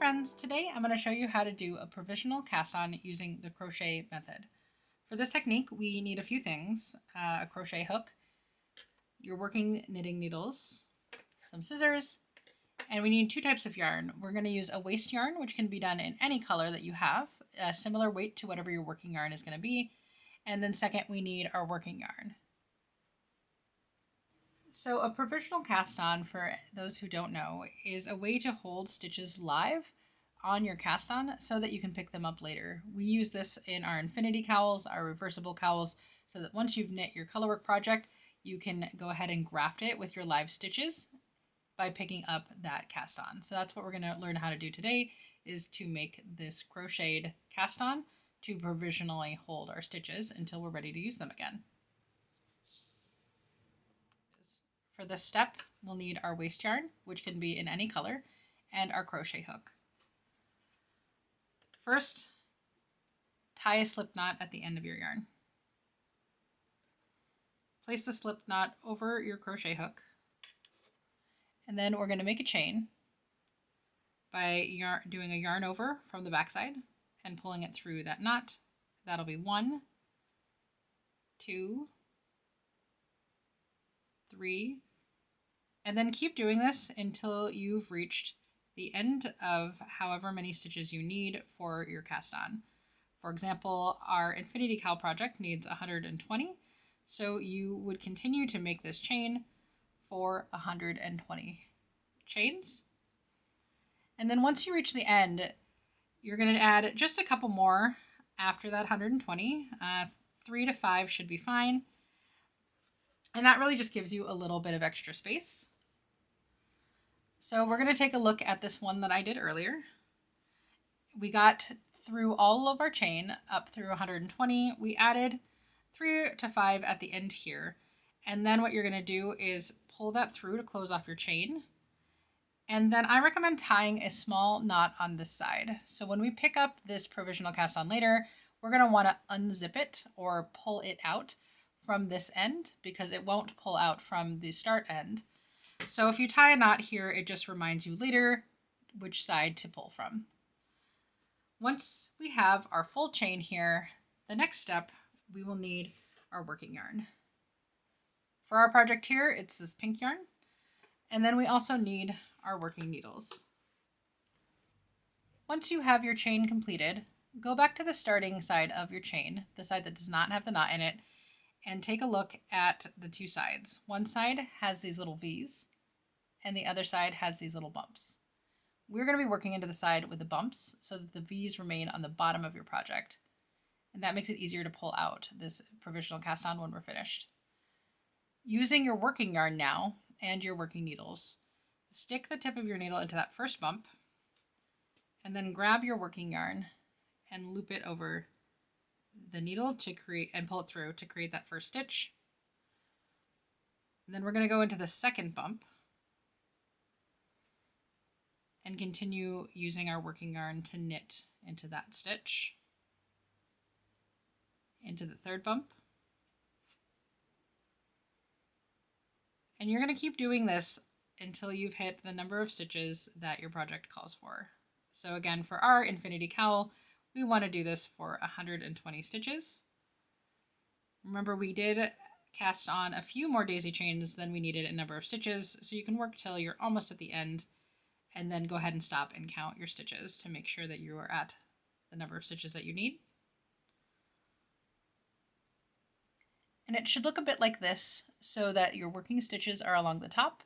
friends, today I'm going to show you how to do a provisional cast on using the crochet method. For this technique we need a few things, a crochet hook, your working knitting needles, some scissors, and we need two types of yarn. We're going to use a waste yarn, which can be done in any color that you have, a similar weight to whatever your working yarn is going to be, and then second we need our working yarn. So a provisional cast on, for those who don't know, is a way to hold stitches live on your cast on so that you can pick them up later. We use this in our infinity cowls, our reversible cowls, so that once you've knit your colorwork project, you can go ahead and graft it with your live stitches by picking up that cast on. So that's what we're going to learn how to do today, is to make this crocheted cast on to provisionally hold our stitches until we're ready to use them again. For this step, we'll need our waste yarn, which can be in any color, and our crochet hook. First, tie a slip knot at the end of your yarn. Place the slip knot over your crochet hook, and then we're going to make a chain by doing a yarn over from the backside and pulling it through that knot. That'll be 1, 2, 3, and then keep doing this until you've reached the end of however many stitches you need for your cast on. For example, our infinity cowl project needs 120, so you would continue to make this chain for 120 chains. And then once you reach the end, you're going to add just a couple more after that 120. 3 to 5 should be fine. And that really just gives you a little bit of extra space. So we're going to take a look at this one that I did earlier. We got through all of our chain up through 120. We added 3 to 5 at the end here. And then what you're going to do is pull that through to close off your chain. And then I recommend tying a small knot on this side. So when we pick up this provisional cast on later, we're going to want to unzip it or pull it out from this end because it won't pull out from the start end. So if you tie a knot here, it just reminds you later which side to pull from. Once we have our full chain here, the next step, we will need our working yarn. For our project here, it's this pink yarn. And then we also need our working needles. Once you have your chain completed, go back to the starting side of your chain, the side that does not have the knot in it, and take a look at the two sides. One side has these little V's, and the other side has these little bumps. We're going to be working into the side with the bumps so that the V's remain on the bottom of your project. And that makes it easier to pull out this provisional cast on when we're finished. Using your working yarn now and your working needles, stick the tip of your needle into that first bump, and then grab your working yarn and loop it over the needle to create and pull it through to create that first stitch. And then we're going to go into the second bump and continue using our working yarn to knit into that stitch, into the third bump. And you're going to keep doing this until you've hit the number of stitches that your project calls for. So again, for our infinity cowl, we want to do this for 120 stitches. Remember, we did cast on a few more daisy chains than we needed in number of stitches, so you can work till you're almost at the end and then go ahead and stop and count your stitches to make sure that you are at the number of stitches that you need. And it should look a bit like this, so that your working stitches are along the top,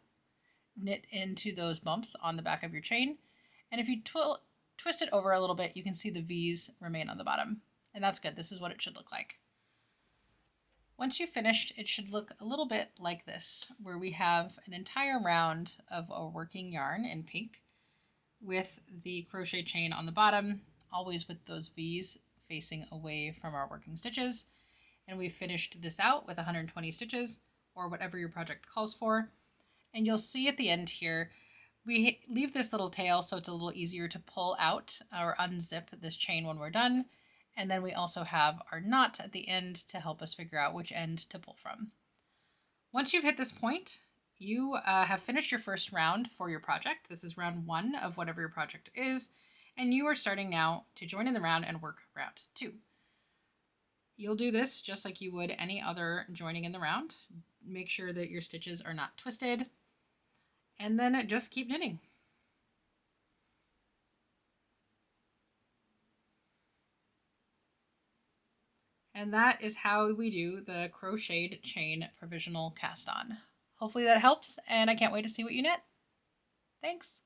knit into those bumps on the back of your chain, and if you twist it over a little bit, you can see the V's remain on the bottom. And that's good. This is what it should look like. Once you've finished, it should look a little bit like this, where we have an entire round of a working yarn in pink with the crochet chain on the bottom, always with those V's facing away from our working stitches. And we've finished this out with 120 stitches, or whatever your project calls for. And you'll see at the end here, we leave this little tail so it's a little easier to pull out or unzip this chain when we're done. And then we also have our knot at the end to help us figure out which end to pull from. Once you've hit this point, you have finished your first round for your project. This is round 1 of whatever your project is. and you are starting now to join in the round and work round 2. You'll do this just like you would any other joining in the round. Make sure that your stitches are not twisted, and then just keep knitting. And that is how we do the crocheted chain provisional cast on. Hopefully that helps, and I can't wait to see what you knit. Thanks.